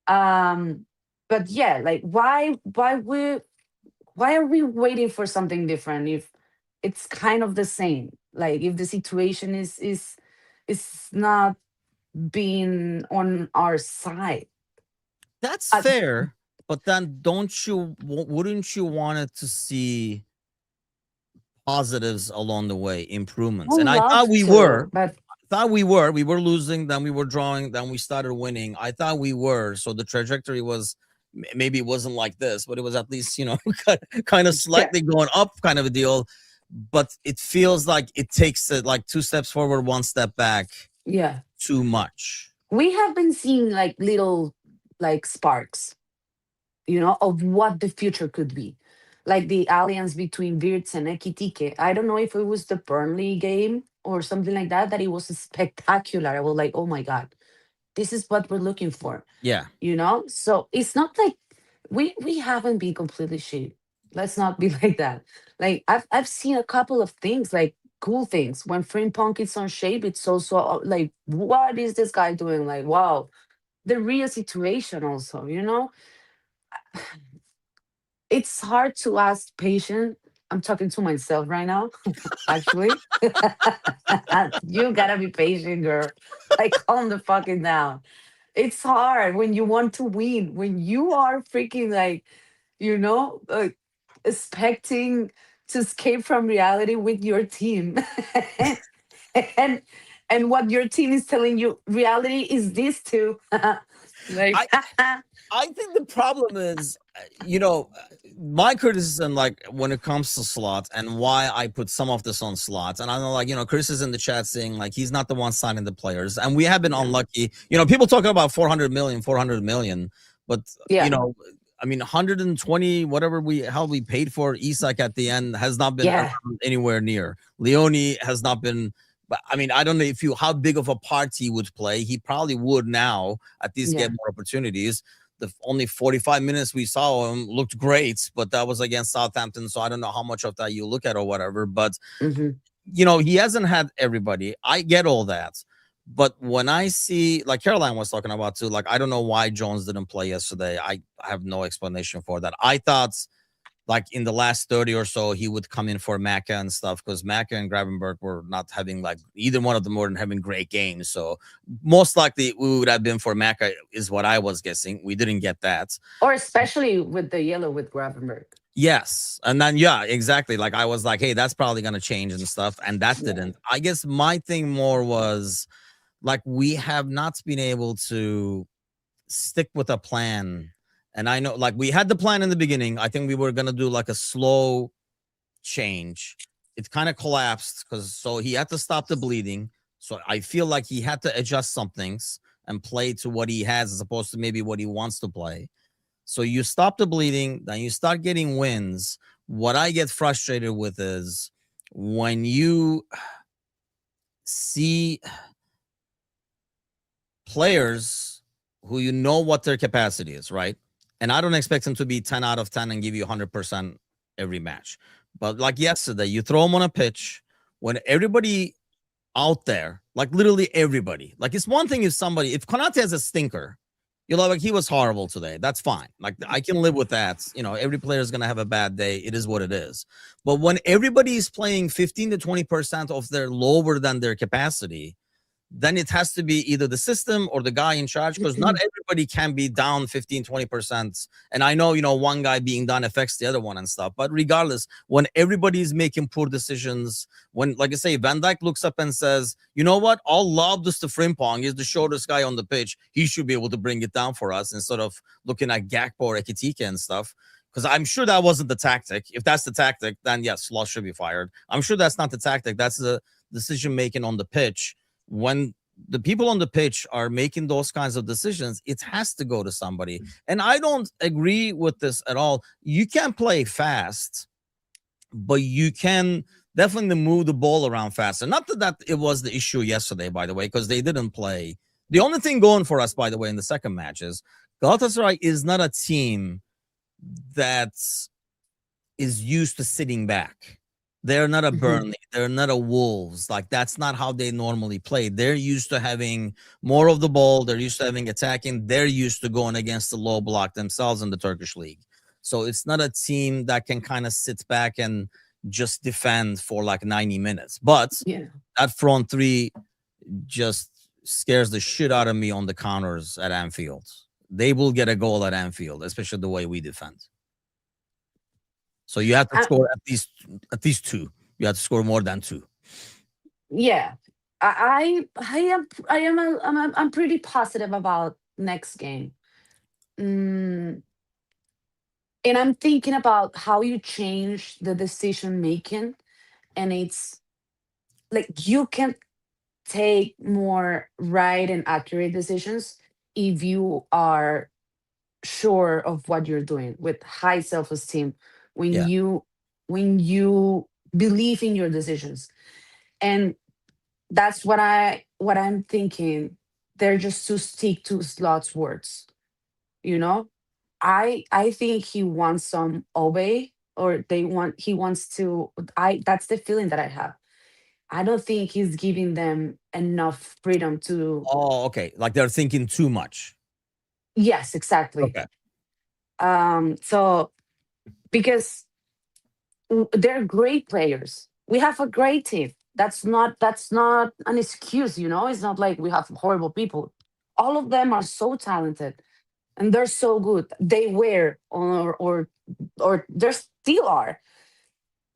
Um, but yeah, like, why are we waiting for something different if it's kind of the same? Like, if the situation is not being on our side. That's Uh, fair, but then wouldn't you want it to see positives along the way, I improvements? And I thought love we were. to, but We were losing, then we were drawing, then we started winning. I thought we were. So the trajectory was maybe it wasn't like this, but it was at least, kind of yeah, slightly going up kind of a deal. But it feels like it takes it like two steps forward, one step back yeah. too much. We have been seeing like little like sparks, of what the future could be. Like the alliance between Virts and Ekitike. I don't know if it was the Burnley game or something like that, that it was spectacular. I was like, oh my God, this is what we're looking for. Yeah. So it's not like we haven't been completely shit. Let's not be like that. Like, I've seen a couple of things, like cool things. When Frimpong is on shape, it's also like, what is this guy doing? Like, wow, the real situation also, it's hard to ask patient. I'm talking to myself right now, actually. You gotta be patient, girl. Like, calm the fucking down. It's hard when you want to win, when you are freaking like, expecting to escape from reality with your team. and and what your team is telling you, reality is this too. Like, I I think the problem is, my criticism, like when it comes to slots and why I put some of this on slots. And I know, like, Chris is in the chat saying, like, he's not the one signing the players. And we have been yeah, unlucky. People talking about 400 million. But, yeah, 120, whatever how we paid for Isak at the end has not been yeah, around anywhere near. Leone has not been. But I mean, I don't know how big of a part he would play. He probably would now at least get yeah, more opportunities. The only 45 minutes we saw him looked great, but that was against Southampton. So I don't know how much of that you look at or whatever. But, hmm, he hasn't had everybody. I get all that. But when I see, like Caroline was talking about too, like, I don't know why Jones didn't play yesterday. I have no explanation for that. I thought, like, in the last 30 or so, he would come in for Maka and stuff, because Maka and Gravenberg were not having, like, either one of them weren't having great games. So most likely we would have been for Maka, is what I was guessing. We didn't get that. or especially with the yellow with Gravenberg. Yes. And then, yeah, exactly. Like, I was like, hey, that's probably going to change and stuff. And that Yeah, didn't. I guess my thing more was, like, we have not been able to stick with a plan. And I know, like, we had the plan in the beginning. I think we were going to do like a slow change. It kind of collapsed so he had to stop the bleeding. So I feel like he had to adjust some things and play to what he has as opposed to maybe what he wants to play. So you stop the bleeding, then you start getting wins. What I get frustrated with is when you see players who what their capacity is, right? And I don't expect them to be 10 out of 10 and give you 100% every match. But like yesterday, you throw them on a pitch when everybody out there, like literally everybody, like, it's one thing if Konate has a stinker, like, he was horrible today. That's fine. Like, I can live with that. Every player is going to have a bad day. It is what it is. But when everybody is playing 15 to 20% of their lower than their capacity, then it has to be either the system or the guy in charge, because not everybody can be down 15, 20%. And I know, one guy being down affects the other one and stuff. But regardless, when everybody's making poor decisions, when, like I say, Van Dijk looks up and says, you know what, I'll lob this to Frimpong. He's the shortest guy on the pitch. He should be able to bring it down for us, instead of looking at Gakpo or Ekitike and stuff. Because I'm sure that wasn't the tactic. If that's the tactic, then yes, Sloss should be fired. I'm sure that's not the tactic. That's the decision making on the pitch. When the people on the pitch are making those kinds of decisions, it has to go to somebody. And I don't agree with this at all. You can play fast, but you can definitely move the ball around faster. Not that it was the issue yesterday, by the way, because they didn't play The only thing going for us, by the way, in the second match is Galatasaray is not a team that is used to sitting back. They're not a Mhm. Burnley. They're not a Wolves. Like, that's not how they normally play. They're used to having more of the ball. They're used to having attacking. They're used to going against the low block themselves in the Turkish league. So it's not a team that can kind of sit back and just defend for like 90 minutes. But Yeah. that front three just scares the shit out of me on the counters at Anfield. They will get a goal at Anfield, especially the way we defend. So you have to Uh, score at least two. You have to score more than two. yeah. I'm pretty positive about next game. Mm, and I'm thinking about how you change the decision making, and it's like you can take more right and accurate decisions if you are sure of what you're doing with high self-esteem, when Yeah. you believe in your decisions. And that's what I'm thinking. They're just to stick to Slot's words, you know. I think he wants some obey, or he wants to. I That's the feeling that I have. I don't think he's giving them enough freedom to. Oh, okay. Like they're thinking too much. Yes, exactly. Okay. So, because they're great players, we have a great team. That's not an excuse, you know. It's not like we have horrible people. All of them are so talented, and they're so good. They were, or they still are.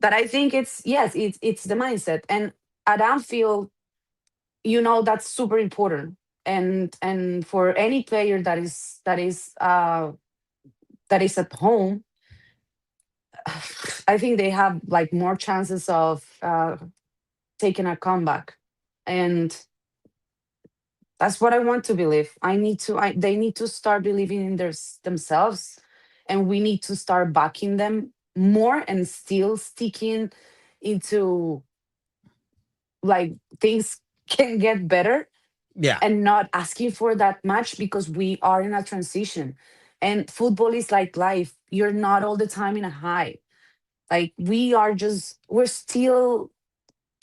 But I think it's, yes, it's the mindset. And at Anfield, that's super important. And for any player that is at home, I think they have like more chances of taking a comeback. And that's what I want to believe. They need to start believing in themselves, and we need to start backing them more, and still sticking into, like, things can get better, Yeah. and not asking for that much, because we are in a transition. And football is like life. You're not all the time in a high. Like, we're still,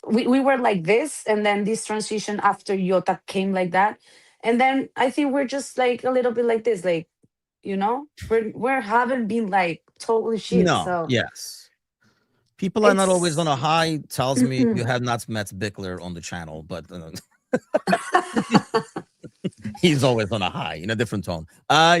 we were like this, and then this transition after Yota came like that. And then I think we're just like a little bit like this, like, we haven't been like totally shit. No. So Yes. People are not always on it's a high. Tells me you have not met Bickler on the channel, but he's always on a high in a different tone.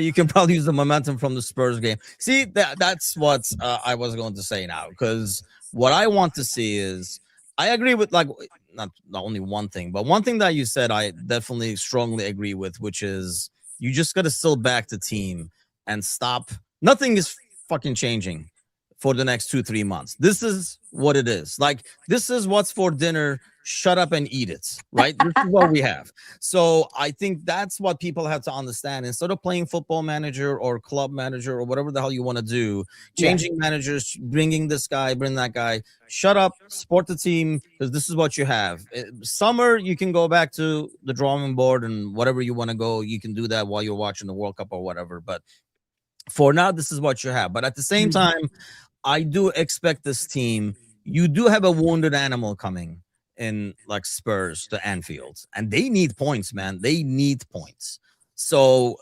You can probably use the momentum from the Spurs game. See, that's what I was going to say now, because what I want to see is, I agree with, like, not only one thing, but one thing that you said I definitely strongly agree with, which is you just got to still back the team and stop. Nothing is fucking changing for the next 2-3 months. This is what it is. Like, this is what's for dinner. Shut up and eat it. Right? This is what we have. So I think that's what people have to understand. Instead of playing football manager or club manager or whatever the hell you want to do, yeah, changing managers, bringing this guy, bring that guy, shut up, support the team, because this is what you have. Summer, you can go back to the drawing board and whatever you want to go, you can do that while you're watching the World Cup or whatever. But for now, this is what you have. But at the same Mhm. time, I do expect this team. You do have a wounded animal coming in, like Spurs to Anfield, and they need points, man. They need points. So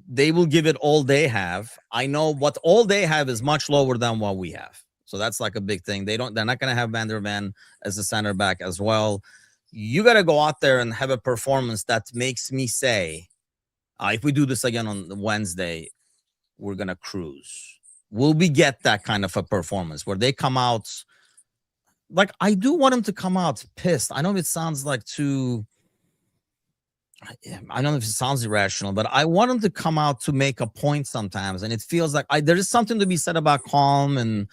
they will give it all they have. I know what all they have is much lower than what we have. So that's like a big thing. They're not going to have Van der Ven as a center back as well. You got to go out there and have a performance that makes me say, if we do this again on Wednesday, we're going to cruise. Will we get that kind of a performance where they come out, like, I do want them to come out pissed. I know it sounds like too, I don't know if it sounds irrational, but I want them to come out to make a point sometimes. And it feels like there is something to be said about calm and,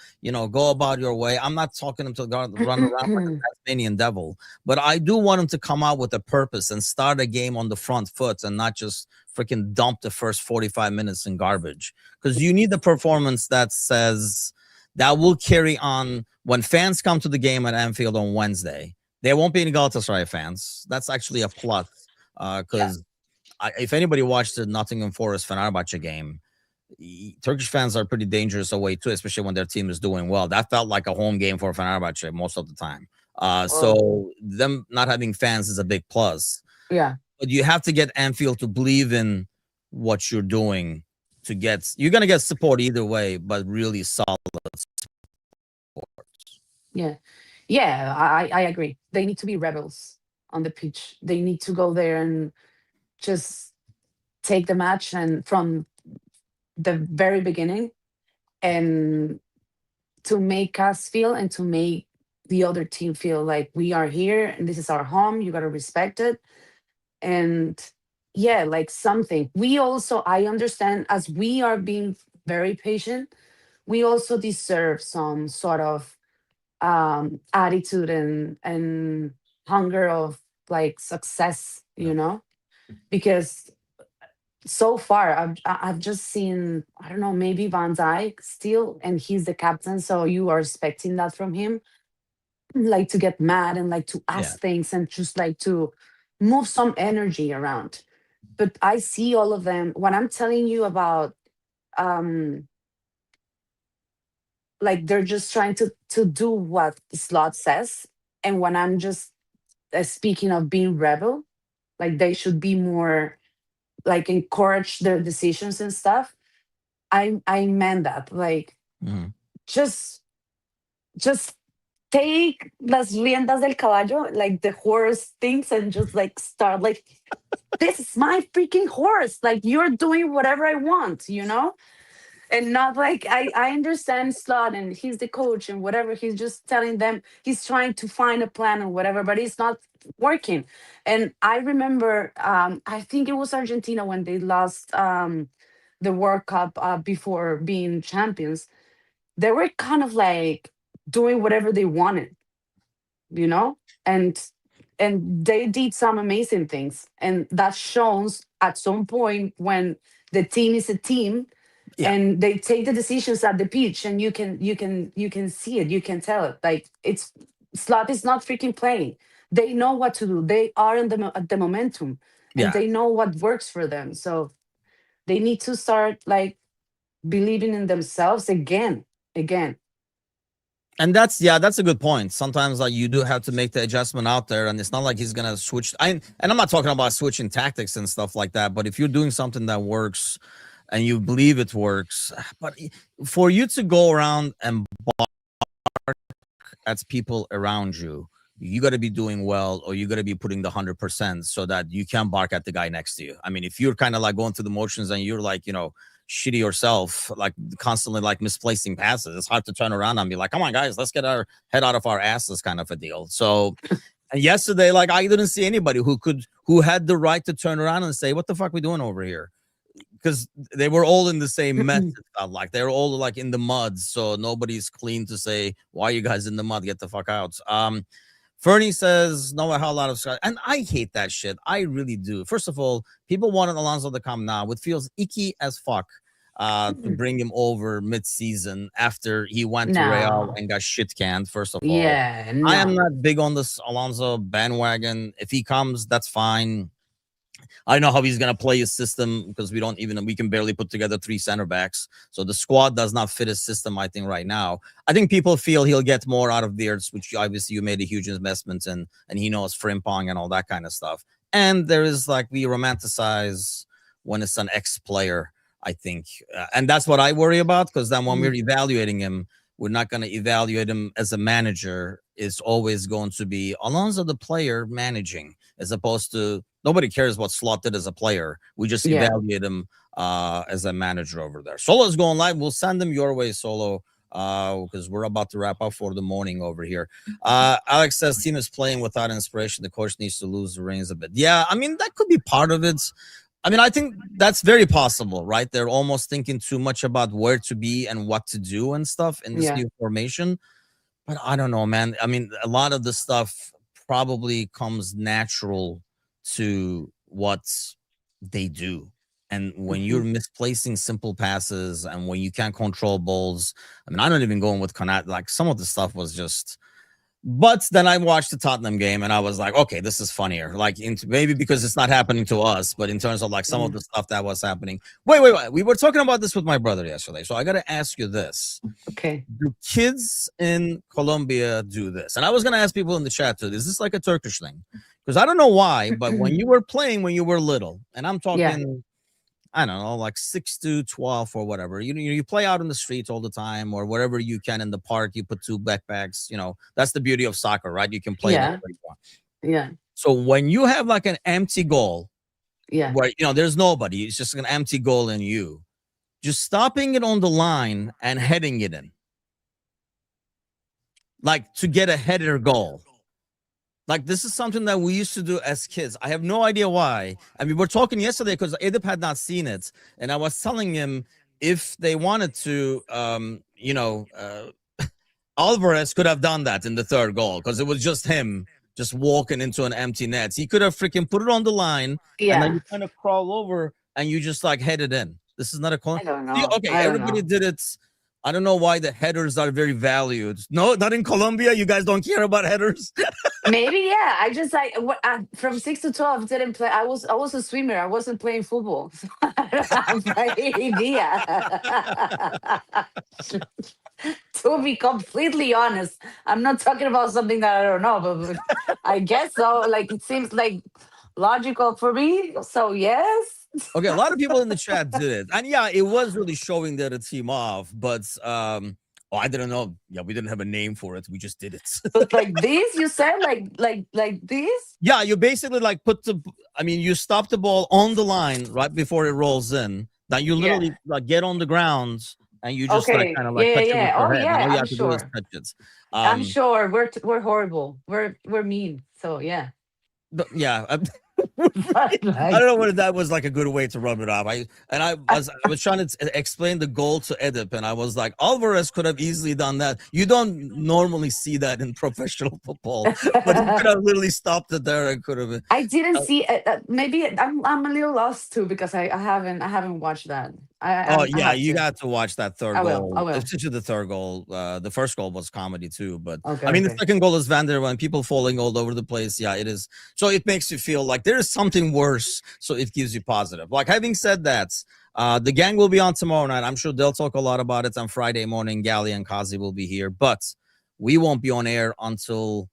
go about your way. I'm not talking them to run around like a Tasmanian devil, but I do want them to come out with a purpose and start a game on the front foot and not just freaking dump the first 45 minutes in garbage. Because you need the performance that says that will carry on when fans come to the game at Anfield on Wednesday. There won't be any Galatasaray fans. That's actually a plus. Yeah. Because if anybody watched the Nottingham Forest Fenerbahce game, Turkish fans are pretty dangerous away too, especially when their team is doing well. That felt like a home game for Fenerbahce most of the time. Oh, So them not having fans is a big plus. yeah. But you have to get Anfield to believe in what you're doing to get. You're gonna get support either way, but really solid support. Yeah. Yeah, I agree. They need to be rebels on the pitch. They need to go there and just take the match and from the very beginning, and to make us feel and to make the other team feel like we are here and this is our home. You got to respect it. And yeah, like something. We also, I understand, as we are being very patient, we also deserve some sort of attitude and hunger of like success, Yeah. because so far I've just seen, I don't know, maybe Van Dijk still, and he's the captain, so you are expecting that from him, like to get mad and like to Yeah. ask things and just like to move some energy around. But I see all of them when I'm telling you about, um like they're just trying to do what the slot says. And when I'm just speaking of being rebel, like they should be more like encourage their decisions and stuff. I meant that, like, Mhm. just just take las riendas del caballo, like the horse things, and just like start like, this is my freaking horse, like you're doing whatever I want, and not like, I understand Slot and he's the coach and whatever, he's just telling them, he's trying to find a plan or whatever, but it's not working. And I remember, I think it was Argentina when they lost the World Cup, before being champions. They were kind of like doing whatever they wanted, you know and they did some amazing things, and that shows at some point when the team is a team Yeah. and they take the decisions at the pitch, and you can see it, you can tell it, like, it's Slot is not freaking playing. They know what to do. They are in the momentum, and Yeah. they know what works for them, so they need to start like believing in themselves again. And that's a good point. Sometimes like you do have to make the adjustment out there, and it's not like he's gonna switch. And I'm not talking about switching tactics and stuff like that. But if you're doing something that works, and you believe it works, but for you to go around and at people around you, you got to be doing well, or you got to be putting the 100% so that you can bark at the guy next to you. I mean, if you're kind of like going through the motions and you're like, shitty yourself, like constantly like misplacing passes, it's hard to turn around and be like, come on, guys, let's get our head out of our asses, kind of a deal. So, and yesterday, like I didn't see anybody who had the right to turn around and say, what the fuck we doing over here? Because they were all in the same mess. It felt like they were all like in the mud, so nobody's clean to say, why are you guys in the mud? Get the fuck out. Fernie says, no, a whole lot of Scott. And I hate that shit. I really do. First of all, people wanted Alonso to come now. It feels icky as fuck to bring him over mid-season after he went to Real No. and got shit canned, first of all. Yeah, I am no. not big on this Alonso bandwagon. If he comes, that's fine. I don't know how he's going to play his system because we can barely put together 3 center backs. So the squad does not fit his system, I think, right now. I think people feel he'll get more out of theirs, which obviously you made a huge investment in, and he knows Frimpong and all that kind of stuff. And there is like, we romanticize when it's an ex-player, I think. And that's what I worry about, because then when we're evaluating him, we're not going to evaluate him as a manager. It's always going to be Alonso, the player, managing, as opposed to nobody cares what Slot did as a player. We just Yeah. evaluate him as a manager over there. Solo's going live. We'll send them your way, Solo, because we're about to wrap up for the morning over here. Alex says team is playing without inspiration. The coach needs to lose the reins a bit. Yeah, I mean, that could be part of it. I mean, I think that's very possible, right? They're almost thinking too much about where to be and what to do and stuff in this Yeah. new formation. But I don't know, man. I mean, a lot of the stuff probably comes natural to what they do. And when you're Mhm. misplacing simple passes and when you can't control balls, I mean, I'm not even going with Konat. Like some of the stuff was just But then I watched the Tottenham game and I was like, okay, this is funnier. Like, maybe because it's not happening to us, but in terms of like some Yeah. of the stuff that was happening. Wait. We were talking about this with my brother yesterday. So I got to ask you this. Okay. Do kids in Colombia do this? And I was going to ask people in the chat too. Is this like a Turkish thing? Because I don't know why, but when you were playing when you were little, and I'm Yeah. talking, I don't know, like 6 to 12 or whatever. You play out in the streets all the time or wherever you can in the park. You put two backpacks. That's the beauty of soccer, right? You can play it Yeah. anywhere you want. Yeah. So when you have like an empty goal Yeah. where there's nobody, it's just an empty goal in you, just stopping it on the line and heading it in, like to get a header goal. Like, this is something that we used to do as kids. I have no idea why. I mean, we're talking yesterday because Edip had not seen it, and I was telling him if they wanted to, Alvarez could have done that in the third goal because it was just him just walking into an empty net. He could have freaking put it on the line, and then Yeah. you kind of crawl over and you just like head it in. This is not a I don't See, know. okay, I don't everybody know. did it. I don't know why the headers are very valued. No, not in Colombia. You guys don't care about headers. Maybe, yeah. I just like from 6 to 12 didn't play. I was a swimmer. I wasn't playing football. So I don't have any idea. To be completely honest, I'm not talking about something that I don't know, but I guess so. Like, it seems like logical for me. So yes. Okay, a lot of people in the chat did it, and yeah, it was really showing that a team off. But I didn't know. Yeah, we didn't have a name for it. We just did it. But like this, you said like this. Yeah, you basically like you stop the ball on the line right before it rolls in. Then you Yeah. literally like get on the ground and you just like Okay. kind of Yeah. like Yeah. touch it with Yeah. your Oh head, and yeah. all you I'm have to do is sure. touch it. I'm Um, sure we're horrible. We're mean. So yeah. but yeah, But I don't like, know whether that was like a good way to rub it off. I was trying to explain the goal to Edip, and I was like, Alvarez could have easily done that. You don't normally see that in professional football, but he could have literally stopped it there and could have. I didn't see. Maybe I'm a little lost too because I haven't watched that. Oh I yeah, have you to. got to watch that third I will. I goal. will. Especially the third goal. The first goal was comedy too, but Okay. I mean the Okay. second goal is Van der Ven, people falling all over the place. Yeah, it is. So it makes you feel like there is something worse. So it gives you positive. Like, having said that, the gang will be on tomorrow night. I'm sure they'll talk a lot about it on Friday morning. Gali and Kazi will be here, but we won't be on air until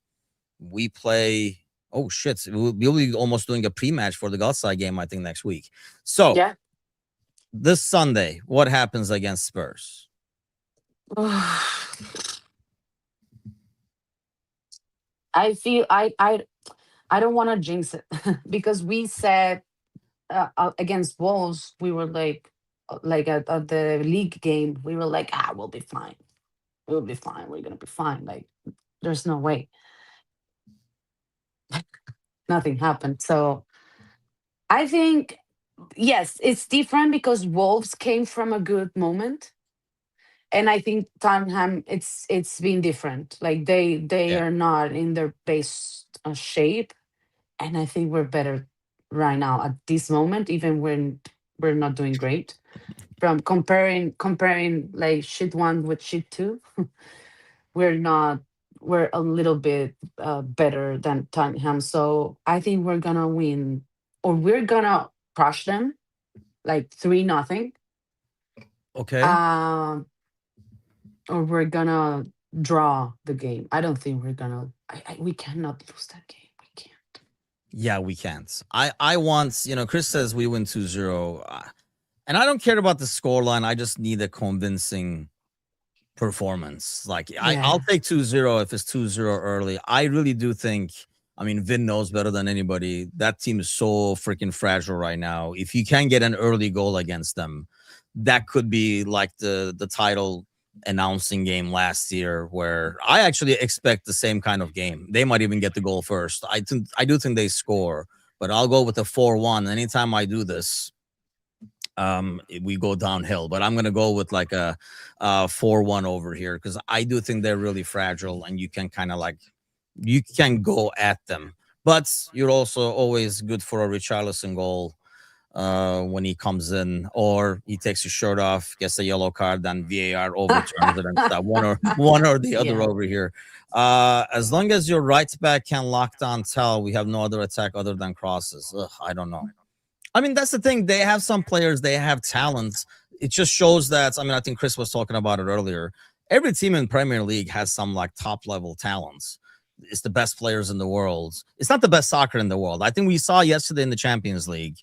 we play. Oh shit, we'll be almost doing a pre-match for the Galatasaray game, I think, next week. So Yeah. this Sunday, what happens against Spurs? I feel I don't want to jinx it because we said against Wolves we were like at the league game we were like we'll be fine. We'll be fine. We're gonna be fine. Like, there's no way. Nothing happened. So I think yes, it's different because Wolves came from a good moment, and I think Tottenham it's been different. Like they Yeah. are not in their best shape, and I think we're better right now at this moment, even when we're not doing great. From comparing like shit one with shit two, we're not. We're a little bit better than Tottenham, so I think we're gonna win, or we're gonna crush them like 3-0. Okay. Um, or we're gonna draw the game. I don't think we're gonna. We cannot lose that game. We can't. Yeah, we can't. I want, Chris says we win 2-0. And I don't care about the scoreline. I just need a convincing performance. Like, I'll Yeah. take 2-0 if it's 2-0 early. I really do think, I mean, Vin knows better than anybody. That team is so freaking fragile right now. If you can get an early goal against them, that could be like the title announcing game last year, where I actually expect the same kind of game. They might even get the goal first. I do think they score, but I'll go with a 4-1. Anytime I do this, we go downhill, but I'm gonna go with like a 4-1 over here because I do think they're really fragile, and you can kind of like you can go at them, but you're also always good for a Richarlison goal. when he comes in, or he takes his shirt off, gets a yellow card, then VAR overturns it and stuff. One or the other Yeah. over here. As long as your right back can lock down tell, we have no other attack other than crosses. Ugh, I don't know. I mean, that's the thing. They have some players, they have talents. It just shows that, I mean, I think Chris was talking about it earlier. Every team in Premier League has some like top level talents. It's the best players in the world. It's not the best soccer in the world. I think we saw yesterday in the Champions League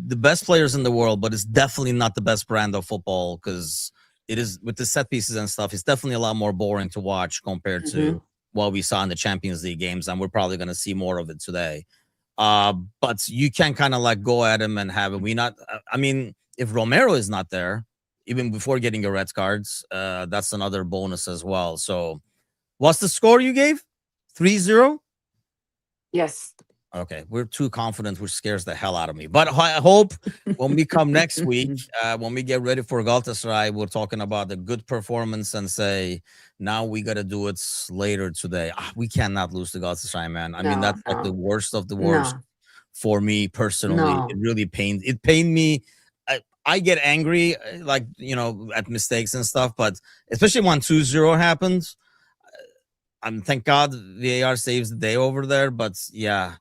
the best players in the world, but it's definitely not the best brand of football because it is with the set pieces and stuff. It's definitely a lot more boring to watch compared Mhm. to what we saw in the Champions League games, and we're probably going to see more of it today. But you can kind of like go at him and have it. We not. I mean, if Romero is not there, even before getting your red cards, that's another bonus as well. So, what's the score you gave? 3-0? Yes. Okay, we're too confident, which scares the hell out of me. But I hope when we come next week, when we get ready for Galatasaray, we're talking about the good performance and say, now we got to do it later today. We cannot lose to Galatasaray, man. I mean, No, that's like the no, worst of the worst no, for me personally. It no. really pains. It pained me. I get angry, like, at mistakes and stuff, but especially when 2-0 happens. Thank God VAR saves the day over there, but yeah,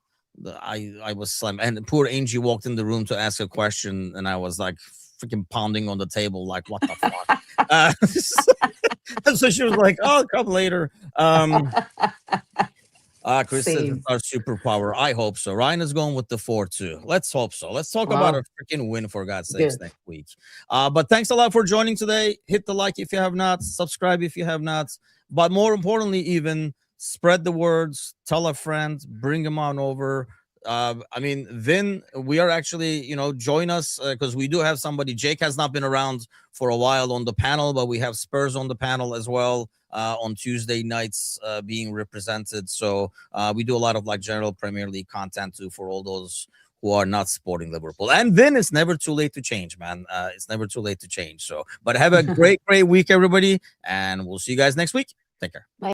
I was slammed. And poor Angie walked in the room to ask a question, and I was like freaking pounding on the table, like, what the fuck? So she was like, "Oh, come later." Chris says it's Same. our superpower. I hope so. Ryan is going with the 4-2. Let's hope so. Let's talk about a Wow. freaking win for God's sakes Good. next week. But thanks a lot for joining today. Hit the like if you have not, subscribe if you have not. But more importantly, even spread the words, tell a friend, bring them on over. I mean, Vin, we are actually, join us because we do have somebody. Jake has not been around for a while on the panel, but we have Spurs on the panel as well on Tuesday nights being represented. So we do a lot of like general Premier League content too for all those who are not supporting Liverpool. And then it's never too late to change, man. It's never too late to change. So, but have a great, great week, everybody. And we'll see you guys next week. Take care. Bye.